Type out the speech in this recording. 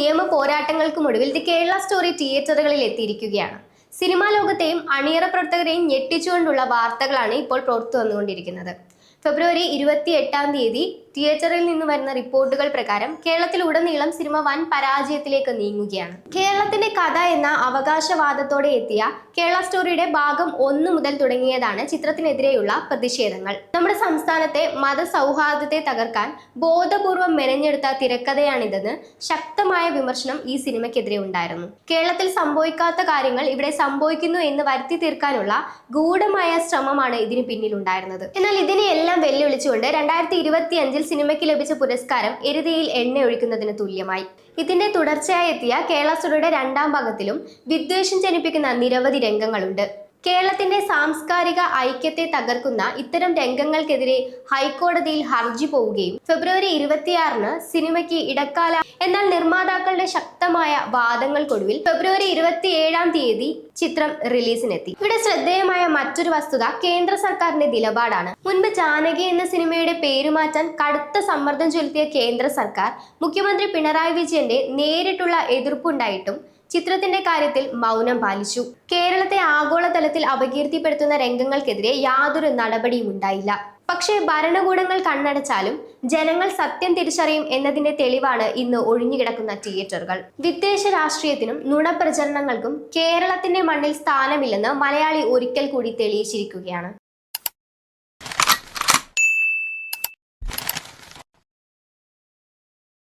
നിയമ പോരാട്ടങ്ങൾക്കുമൊടുവിൽ the Kerala story തിയേറ്ററുകളിൽ എത്തിയിരിക്കുകയാണ്. സിനിമാ ലോകത്തെയും അണിയറ പ്രവർത്തകരെയും ഞെട്ടിച്ചുകൊണ്ടുള്ള വാർത്തകളാണ് ഇപ്പോൾ പുറത്തു വന്നുകൊണ്ടിരിക്കുന്നത്. ഫെബ്രുവരി 28 തിയേറ്ററിൽ നിന്ന് വരുന്ന റിപ്പോർട്ടുകൾ പ്രകാരം കേരളത്തിലുടനീളം സിനിമ വൻ പരാജയത്തിലേക്ക് നീങ്ങുകയാണ്. കേരളത്തിന്റെ കഥ എന്ന അവകാശവാദത്തോടെ എത്തിയ കേരള സ്റ്റോറിയുടെ ഭാഗം 1 മുതൽ തുടങ്ങിയതാണ് ചിത്രത്തിനെതിരെയുള്ള പ്രതിഷേധങ്ങൾ. നമ്മുടെ സംസ്ഥാനത്തെ മതസൗഹാർദ്ദത്തെ തകർക്കാൻ ബോധപൂർവം മെനഞ്ഞെടുത്ത തിരക്കഥയാണിതെന്ന് ശക്തമായ വിമർശനം ഈ സിനിമയ്ക്കെതിരെ ഉണ്ടായിരുന്നു. കേരളത്തിൽ സംഭവിക്കാത്ത കാര്യങ്ങൾ ഇവിടെ സംഭവിക്കുന്നു എന്ന് വരുത്തി തീർക്കാനുള്ള ഗൂഢമായ ശ്രമമാണ് ഇതിന് പിന്നിലുണ്ടായിരുന്നത്. എന്നാൽ ഇതിനെയെല്ലാം വെല്ലുവിളിച്ചുകൊണ്ട് 2025 സിനിമയ്ക്ക് ലഭിച്ച പുരസ്കാരം എരുതിയിൽ എണ്ണ ഒഴിക്കുന്നതിന് തുല്യമായി. ഇതിന്റെ തുടർച്ചയായി എത്തിയ കേരള സ്റ്റോറിയുടെ 2ാം ഭാഗത്തിലും വിദ്വേഷം ജനിപ്പിക്കുന്ന നിരവധി രംഗങ്ങളുണ്ട്. കേരളത്തിന്റെ സാംസ്കാരിക ഐക്യത്തെ തകർക്കുന്ന ഇത്തരം രംഗങ്ങൾക്കെതിരെ ഹൈക്കോടതിയിൽ ഹർജി പോവുകയും ഫെബ്രുവരി 26 സിനിമയ്ക്ക് ഇടക്കാല എന്നാൽ നിർമ്മാതാക്കളുടെ ശക്തമായ വാദങ്ങൾക്കൊടുവിൽ ഫെബ്രുവരി 27 ചിത്രം റിലീസിനെത്തി. ഇവിടെ ശ്രദ്ധേയമായ മറ്റൊരു വസ്തുത കേന്ദ്ര സർക്കാരിന്റെ നിലപാടാണ്. മുൻപ് ജാനകി എന്ന സിനിമയുടെ പേരുമാറ്റാൻ കടുത്ത സമ്മർദ്ദം ചെലുത്തിയ കേന്ദ്ര സർക്കാർ മുഖ്യമന്ത്രി പിണറായി വിജയന്റെ നേരിട്ടുള്ള എതിർപ്പുണ്ടായിട്ടും ചിത്രത്തിന്റെ കാര്യത്തിൽ മൗനം പാലിച്ചു. കേരളത്തെ ആഗോളതലത്തിൽ അപകീർത്തിപ്പെടുത്തുന്ന രംഗങ്ങൾക്കെതിരെ യാതൊരു നടപടിയും ഉണ്ടായില്ല. പക്ഷേ ഭരണകൂടങ്ങൾ കണ്ണടച്ചാലും ജനങ്ങൾ സത്യം തിരിച്ചറിയും എന്നതിന്റെ തെളിവാണ് ഇന്ന് ഒഴിഞ്ഞുകിടക്കുന്ന തിയേറ്ററുകൾ. വിദ്വേഷ രാഷ്ട്രീയത്തിനും നുണപ്രചരണങ്ങൾക്കും കേരളത്തിന്റെ മണ്ണിൽ സ്ഥാനമില്ലെന്ന് മലയാളി ഒരിക്കൽ കൂടി തെളിയിച്ചിരിക്കുകയാണ്.